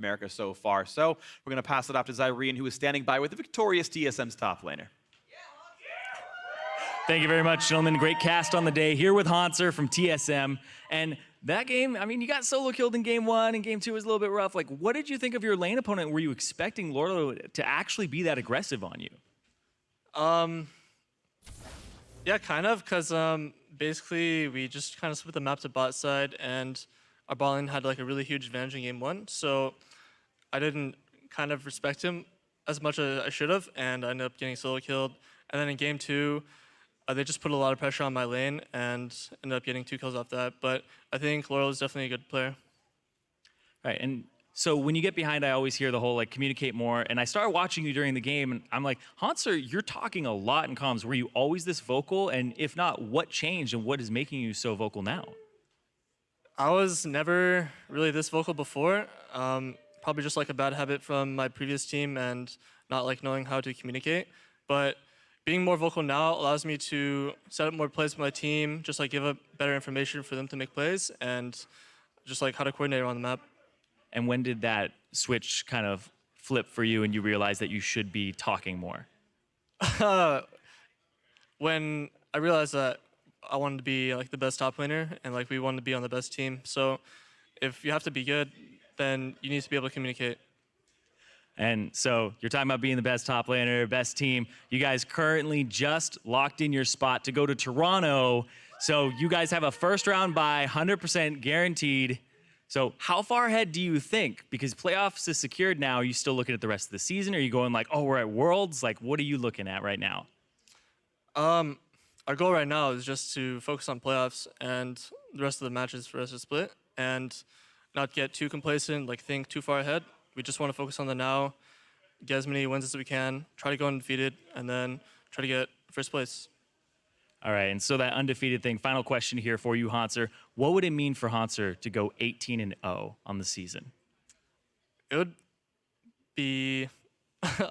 America so far. So we're going to pass it off to Zyrene, who is standing by with the victorious TSM's top laner. Thank you very much, gentlemen. Great cast on the day here with Hanser from TSM. And that game, I mean, you got solo killed in game 1 and game 2 was a little bit rough. Like, what did you think of your lane opponent? Were you expecting Lorlo to actually be that aggressive on you? Yeah, kind of, because basically we just kind of split the map to bot side, and our bot lane had like a really huge advantage in game 1, so I didn't kind of respect him as much as I should have, and I ended up getting solo killed. And then in game 2, they just put a lot of pressure on my lane and ended up getting 2 kills off that. But I think Laurel is definitely a good player. Right, and so when you get behind, I always hear the whole like communicate more. And I started watching you during the game, and I'm like, Hanser, you're talking a lot in comms. Were you always this vocal? And if not, what changed and what is making you so vocal now? I was never really this vocal before. Probably just like a bad habit from my previous team and not like knowing how to communicate. But being more vocal now allows me to set up more plays with my team, just like give up better information for them to make plays, and just like how to coordinate around the map. And when did that switch kind of flip for you and you realized that you should be talking more? When I realized that I wanted to be like the best top laner and like we wanted to be on the best team. So if you have to be good, then you need to be able to communicate. And so you're talking about being the best top laner, best team. You guys currently just locked in your spot to go to Toronto. So you guys have a first round bye, 100% guaranteed. So how far ahead do you think? Because playoffs is secured now. Are you still looking at the rest of the season? Are you going like, oh, we're at Worlds? Like, what are you looking at right now? Our goal right now is just to focus on playoffs and the rest of the matches for us to split and not get too complacent, like think too far ahead. We just want to focus on the now, get as many wins as we can, try to go undefeated, and then try to get first place. All right, and so that undefeated thing, final question here for you, Hanser. What would it mean for Hanser to go 18-0 on the season? It would be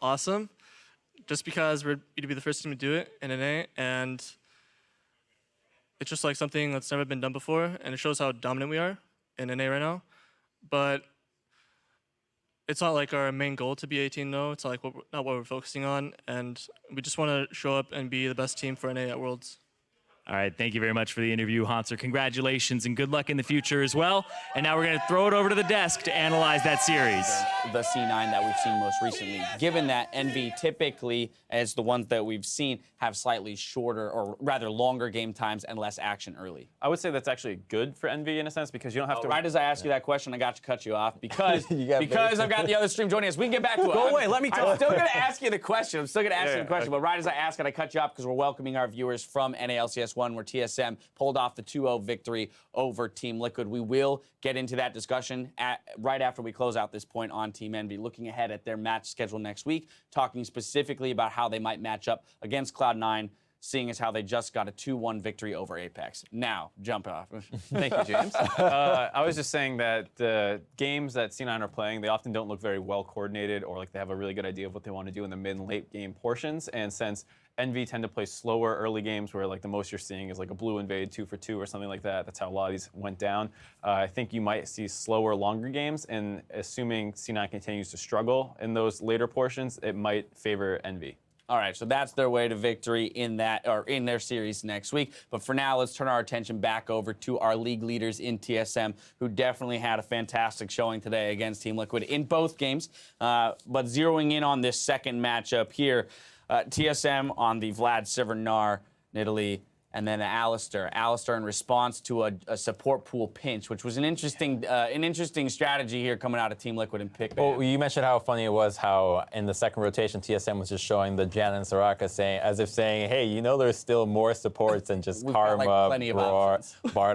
awesome, just because we're going to be the first team to do it in NA, and it's just like something that's never been done before, and it shows how dominant we are in NA right now. But it's not like our main goal to be 18-0. It's not like not what we're focusing on, and we just want to show up and be the best team for NA at Worlds. All right, thank you very much for the interview, Hanser. Congratulations and good luck in the future as well. And now we're going to throw it over to the desk to analyze that series. The C9 that we've seen most recently, given that Envy typically, as the ones that we've seen, have slightly shorter or rather longer game times and less action early. I would say that's actually good for Envy in a sense because you don't have to. Right as I ask you that question, I got to cut you off because I've got the other stream joining us. We can get back to it. Go away, let me talk. I'm still going to ask you the question. But right as I ask it, I cut you off because we're welcoming our viewers from NA LCS 1, where TSM pulled off the 2-0 victory over Team Liquid. We will get into that discussion right after we close out this point on Team Envy, looking ahead at their match schedule next week, talking specifically about how they might match up against Cloud9, seeing as how they just got a 2-1 victory over Apex. Now, jump off. Thank you, James. I was just saying that the games that C9 are playing, they often don't look very well coordinated or like they have a really good idea of what they want to do in the mid and late game portions. And since Envy tend to play slower early games where like the most you're seeing is like a blue invade 2-for-2 or something like that. That's how a lot of these went down. I think you might see slower, longer games, and assuming C9 continues to struggle in those later portions, it might favor Envy. All right, so that's their way to victory in their series next week. But for now, let's turn our attention back over to our league leaders in TSM, who definitely had a fantastic showing today against Team Liquid in both games. But zeroing in on this second matchup here, TSM on the Vlad Sivernár, Nidalee, and then Alistair. Alistair in response to a support pool pinch, which was an interesting strategy here coming out of Team Liquid and Pick. Well, you mentioned how funny it was how in the second rotation TSM was just showing the Jan and Soraka as if saying, hey, you know there's still more supports than just Karma, Bard,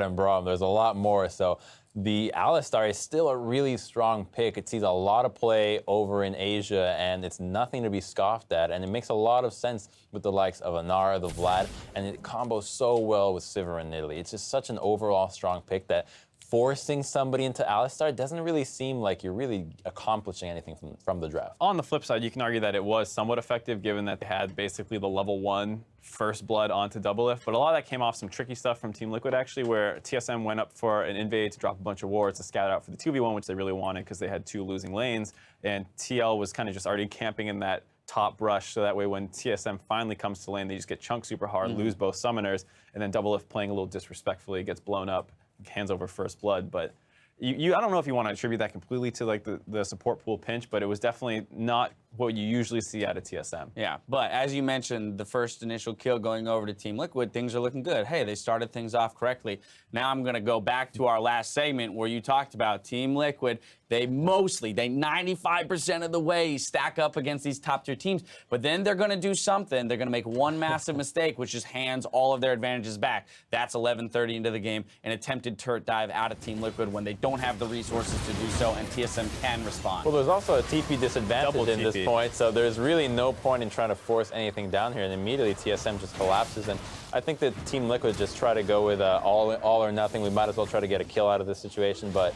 and Braum. There's a lot more. So the Alistar is still a really strong pick. It sees a lot of play over in Asia, and it's nothing to be scoffed at. And it makes a lot of sense with the likes of Anara, the Vlad, and it combos so well with Sivir and Nidalee. It's just such an overall strong pick that forcing somebody into Alistar, it doesn't really seem like you're really accomplishing anything from the draft. On the flip side, you can argue that it was somewhat effective given that they had basically the level 1 first blood onto Doublelift, but a lot of that came off some tricky stuff from Team Liquid actually, where TSM went up for an invade to drop a bunch of wards to scout out for the 2v1, which they really wanted because they had 2 losing lanes, and TL was kind of just already camping in that top brush, so that way when TSM finally comes to lane, they just get chunked super hard, lose both summoners, and then Doublelift playing a little disrespectfully gets blown up, hands over first blood. But I don't know if you want to attribute that completely to like the support pool pinch, but it was definitely not what you usually see out of TSM. Yeah, but as you mentioned, the first initial kill going over to Team Liquid, things are looking good. Hey, they started things off correctly. Now I'm going to go back to our last segment where you talked about Team Liquid. They 95% of the way stack up against these top-tier teams, but then they're going to do something. They're going to make one massive mistake, which just hands all of their advantages back. That's 11:30 into the game, an attempted turret dive out of Team Liquid when they don't have the resources to do so, and TSM can respond. Well, there's also a TP disadvantage Double in this TP. point, so there's really no point in trying to force anything down here, and immediately TSM just collapses. And I think that Team Liquid just try to go with all or nothing. We might as well try to get a kill out of this situation, but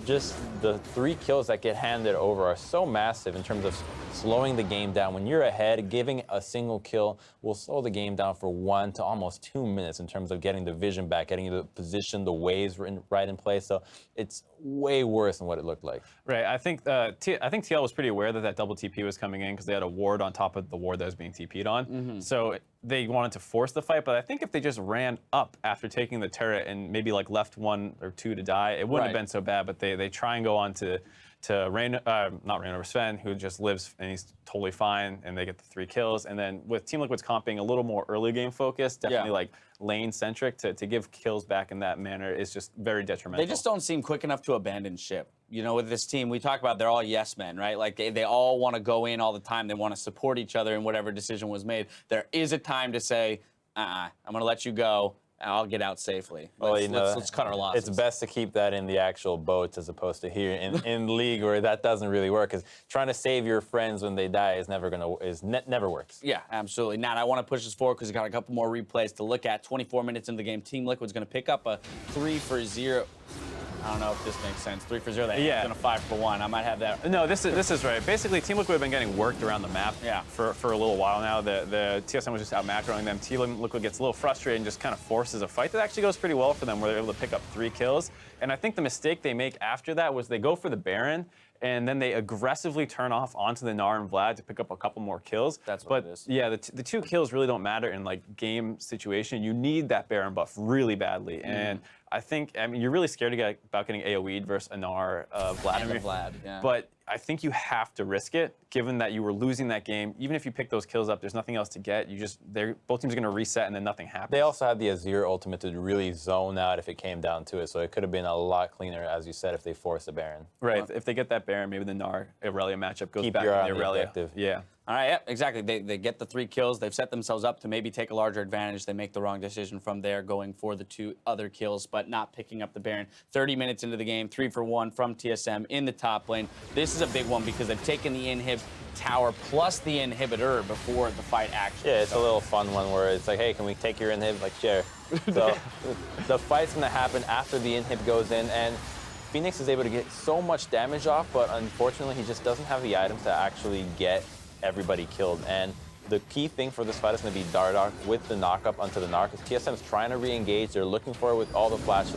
just the 3 kills that get handed over are so massive in terms of slowing the game down. When you're ahead, giving a single kill will slow the game down for 1 to almost 2 minutes in terms of getting the vision back, getting the position, the waves right in place. So it's way worse than what it looked like. Right. I think TL was pretty aware that that double TP was coming in because they had a ward on top of the ward that was being TP'd on. So they wanted to force the fight, but I think if they just ran up after taking the turret and maybe like left 1 or 2 to die, it wouldn't have been so bad. But they try and go on to not Rain over Sven, who just lives and he's totally fine, and they get the 3 kills. And then with Team Liquid's comp being a little more early game focused, definitely like lane centric, to give kills back in that manner is just very detrimental. They just don't seem quick enough to abandon ship. You know, with this team, we talk about they're all yes men, right? Like they all want to go in all the time. They want to support each other in whatever decision was made. There is a time to say, I'm going to let you go. I'll get out safely. Let's cut our losses. It's best to keep that in the actual boats as opposed to here in League, where that doesn't really work. Because trying to save your friends when they die is never never works. Yeah, absolutely. Nat, I want to push this forward because we got a couple more replays to look at. 24 minutes into the game, Team Liquid's going to pick up a 3-for-0. I don't know if this makes sense. 3-for-0. They and a 5-for-1. I might have that. No, this is right. Basically, Team Liquid have been getting worked around the map for a little while now. The TSM was just out macroing them. Team Liquid gets a little frustrated and just kind of forces a fight that actually goes pretty well for them, where they're able to pick up 3 kills. And I think the mistake they make after that was they go for the Baron, and then they aggressively turn off onto the Gnar and Vlad to pick up a couple more kills. That's what it is. Yeah, the 2 kills really don't matter in like game situation. You need that Baron buff really badly. And I mean, you're really scared about getting AoE'd versus a Gnar Vladimir. And the Vlad, yeah. But I think you have to risk it, given that you were losing that game. Even if you pick those kills up, there's nothing else to get. Both teams are going to reset, and then nothing happens. They also had the Azir ultimate to really zone out if it came down to it, so it could have been a lot cleaner, as you said, if they forced a Baron. Right. If they get that Baron, maybe the Gnar Irelia matchup goes Keep back your eye to on the the Irelia. objective. Yeah. All right, yeah, exactly. They get the 3 kills. They've set themselves up to maybe take a larger advantage. They make the wrong decision from there, going for the 2 other kills, but not picking up the Baron. 30 minutes into the game, 3-for-1 from TSM in the top lane. This is a big one because they've taken the inhib tower plus the inhibitor before the fight actually Yeah, it's a little fun one where it's like, hey, can we take your inhib? Like, sure. So the fight's going to happen after the inhib goes in, and Phoenix is able to get so much damage off, but unfortunately he just doesn't have the items to actually get everybody killed. And the key thing for this fight is going to be Dardoch with the knockup onto the Gnar, because TSM's trying to re-engage. They're looking for it with all the flash.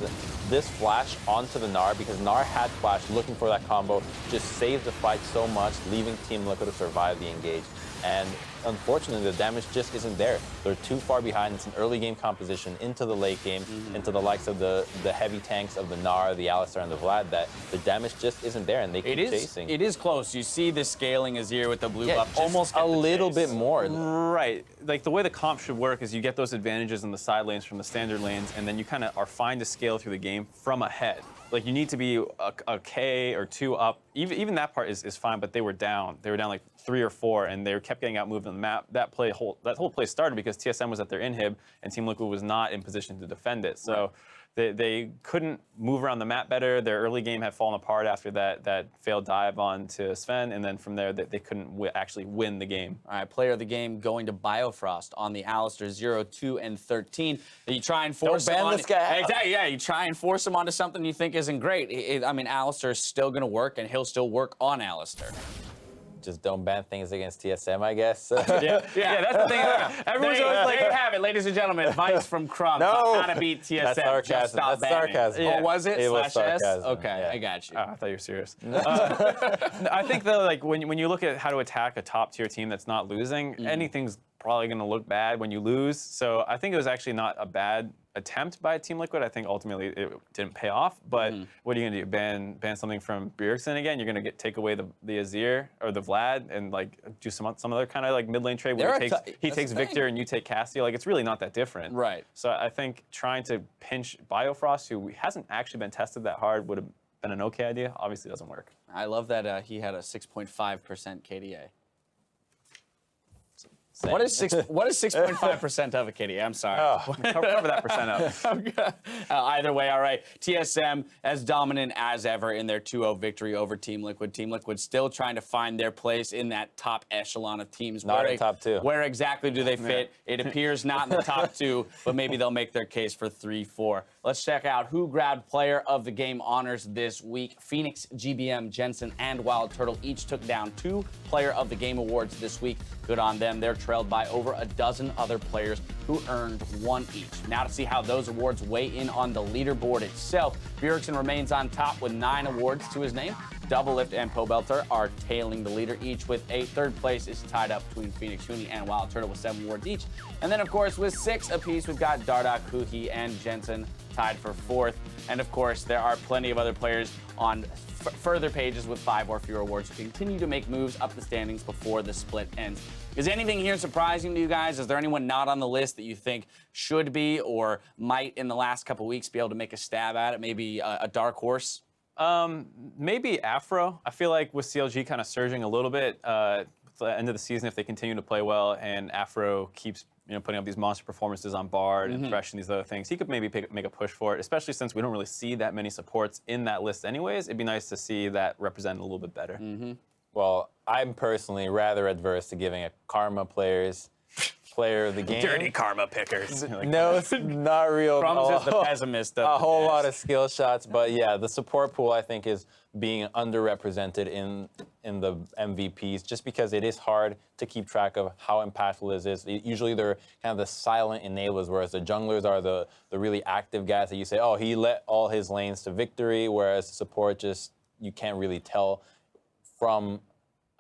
This flash onto the Gnar, because Gnar had flash looking for that combo, just saved the fight so much, leaving Team Liquid to survive the engage. And unfortunately, the damage just isn't there. They're too far behind. It's an early game composition into the late game, into the likes of the heavy tanks of the Gnar, the Alistar, and the Vlad, that the damage just isn't there, and they keep chasing. It is close. You see the scaling Azir with the blue buff. Almost a little bit more. Right. Like the way the comp should work is you get those advantages in the side lanes from the standard lanes, and then you kind of are fine to scale through the game from ahead. Like you need to be a K or 2 up. Even that part is fine, but they were down. They were down like 3 or 4, and they kept getting outmoved on the map. That whole play started because TSM was at their inhib, and Team Liquid was not in position to defend it. So they couldn't move around the map better. Their early game had fallen apart after that failed dive on to Sven, and then from there they couldn't actually win the game. All right, player of the game going to Biofrost on the Alistair 0, 2, and 13. You try and force him on this guy. Exactly, yeah, you try and force him onto something you think isn't great. I mean, Alistair is still going to work, and he'll still work on Alistair. Just don't ban things against TSM, I guess. Yeah, that's the thing. Everyone's always like, there you have it, ladies and gentlemen. Advice from Crumb No. on how to beat TSM. That's sarcasm. Just stop That's banning. sarcasm. Oh, was it? It was /S? sarcasm, Okay, yeah. I got you. I thought you were serious. I think though, like when you look at how to attack a top tier team that's not losing, anything's probably going to look bad when you lose. So I think it was actually not a bad attempt by Team Liquid. I think ultimately it didn't pay off. But what are you going to do? Ban something from Bjergsen again? You're going to take away the Azir or the Vlad and like do some other kind of like mid lane trade where he takes Victor and you take Cassio. Like it's really not that different. Right. So I think trying to pinch Biofrost, who hasn't actually been tested that hard, would have been an okay idea. Obviously, it doesn't work. I love that he had a 6.5% KDA. What is 6.5% of a KDA? I'm sorry. Cover that percent up. Either way, all right. TSM as dominant as ever in their 2-0 victory over Team Liquid. Team Liquid still trying to find their place in that top echelon of teams. Not in top 2. Where exactly do they fit? It appears not in the top 2, but maybe they'll make their case for 3-4. Let's check out who grabbed player of the game honors this week. Phoenix, GBM, Jensen, and Wild Turtle each took down 2 player of the game awards this week. Good on them. They're trailed by over a dozen other players who earned 1 each. Now to see how those awards weigh in on the leaderboard itself. Bjergsen remains on top with 9 awards to his name. Doublelift and Pobelter are tailing the leader, each with 8. Third place is tied up between Phoenix Huni and Wild Turtle with 7 awards each. And then, of course, with 6 apiece, we've got Dardoch, Huhi, and Jensen tied for 4th. And, of course, there are plenty of other players on further pages with 5 or fewer awards who continue to make moves up the standings before the split ends. Is anything here surprising to you guys? Is there anyone not on the list that you think should be or might in the last couple weeks be able to make a stab at it? Maybe a dark horse? Maybe Afro. I feel like with CLG kind of surging a little bit at the end of the season, if they continue to play well and Afro keeps putting up these monster performances on Bard and Thresh and these other things, he could maybe make a push for it, especially since we don't really see that many supports in that list anyways. It'd be nice to see that represented a little bit better. Well, I'm personally rather adverse to giving a Karma players player of the game. Dirty Karma pickers. No, it's not real. Crumbs is the pessimist. A whole lot of skill shots, but yeah, the support pool I think is being underrepresented in the MVPs, just because it is hard to keep track of how impactful it is. Usually they're kind of the silent enablers, whereas the junglers are the really active guys that you say, oh, he led all his lanes to victory, whereas the support just, you can't really tell from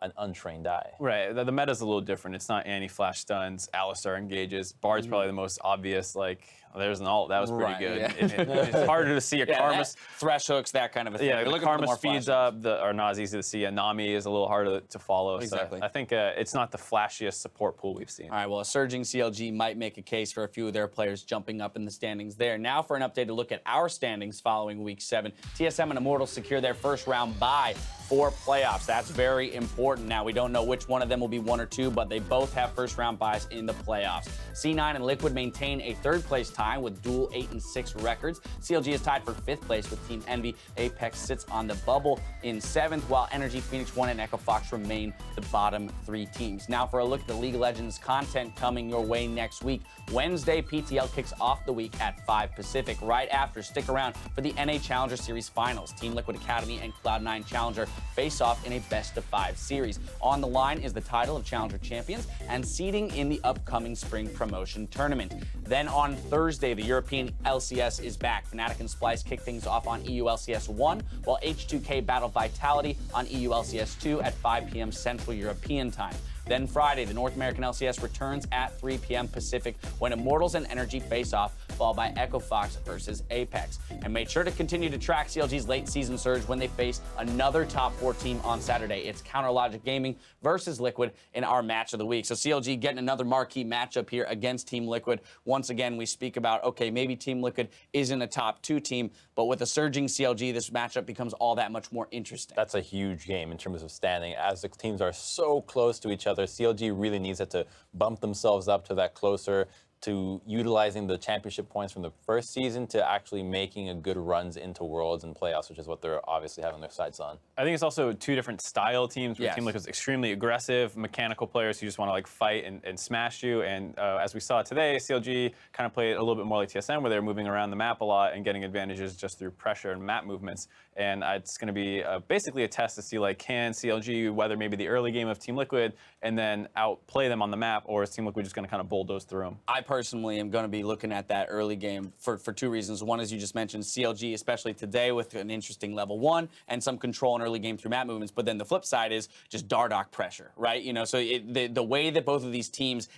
an untrained eye. Right, the meta's a little different. It's not anti-flash stuns, Alistar engages. Bard's probably the most obvious, like, there's an ult, that was pretty good. Yeah. It's harder to see a Karma. Thresh hooks, that kind of a thing. Yeah, You're the looking for Karma more speeds flash up, are not as easy to see. And Nami is a little harder to follow. Exactly. So I think it's not the flashiest support pool we've seen. All right, well, a surging CLG might make a case for a few of their players jumping up in the standings there. Now for an updated look at our standings following Week 7. TSM and Immortals secure their first round bye for playoffs. That's very important. Now, we don't know which one of them will be 1 or 2, but they both have first round byes in the playoffs. C9 and Liquid maintain a 3rd place tie with dual 8-6 records. CLG is tied for 5th place with Team Envy. Apex sits on the bubble in 7th, while Energy, Phoenix 1, and Echo Fox remain the bottom 3 teams. Now for a look at the League of Legends content coming your way next week. Wednesday, PTL kicks off the week at 5 Pacific. Right after, stick around for the NA Challenger Series Finals. Team Liquid Academy and Cloud9 Challenger face off in a best-of-5 series. On the line is the title of Challenger Champions and seeding in the upcoming Spring Promotion Tournament. Then on Thursday, the European LCS is back. Fnatic and Splice kick things off on EU LCS 1, while H2K battle Vitality on EU LCS 2 at 5 p.m. Central European Time. Then Friday, the North American LCS returns at 3 p.m. Pacific when Immortals and Energy face off, followed by Echo Fox versus Apex. And make sure to continue to track CLG's late season surge when they face another top 4 team on Saturday. It's Counterlogic Gaming versus Liquid in our match of the week. So CLG getting another marquee matchup here against Team Liquid. Once again, we speak about, okay, maybe Team Liquid isn't a top 2 team, but with a surging CLG, this matchup becomes all that much more interesting. That's a huge game in terms of standing. As the teams are so close to each other, CLG really needs it to bump themselves up to that closer to utilizing the championship points from the first season to actually making a good runs into Worlds and playoffs, which is what they're obviously having their sights on. I think it's also two different style teams where Yes. Team Liquid's extremely aggressive, mechanical players who just want to like fight and smash you. And as we saw today, CLG kind of played a little bit more like TSM, where they're moving around the map a lot and getting advantages just through pressure and map movements. And it's going to be basically a test to see, like, can CLG weather maybe the early game of Team Liquid and then outplay them on the map, or is Team Liquid just going to kind of bulldoze through them? I personally am going to be looking at that early game for two reasons. One, as you just mentioned, CLG, especially today with an interesting level 1 and some control in early game through map movements. But then the flip side is just Dardoch pressure, right? You know, so the way that both of these teams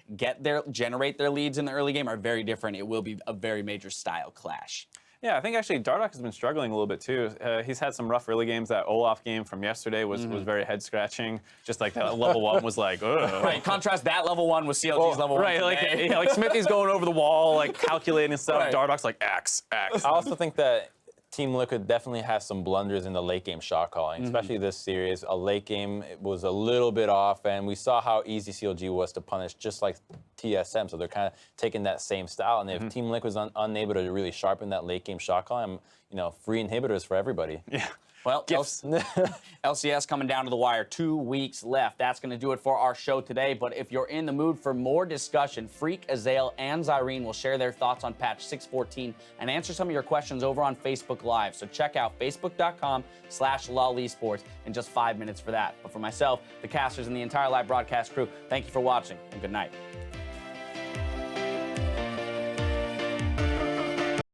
generate their leads in the early game are very different. It will be a very major style clash. Yeah, I think actually Dardoch has been struggling a little bit too. He's had some rough early games. That Olaf game from yesterday was very head scratching. Just like that level 1 was like, ugh. Right. Contrast that level 1 with CLG's level 1. Right, today. like Smithy's going over the wall, like calculating and stuff. Right. Dardoch's like X. I also think that Team Liquid definitely has some blunders in the late game shot calling, especially this series. A late game was a little bit off, and we saw how easy CLG was to punish, just like TSM. So they're kind of taking that same style. And if Team Liquid's unable to really sharpen that late game shot calling, free inhibitors for everybody. Yeah. Well, LCS coming down to the wire. 2 weeks left. That's going to do it for our show today. But if you're in the mood for more discussion, Freak, Azael, and Zyrene will share their thoughts on patch 614 and answer some of your questions over on Facebook Live. So check out facebook.com/LOLesports in just 5 minutes for that. But for myself, the casters, and the entire live broadcast crew, thank you for watching, and good night.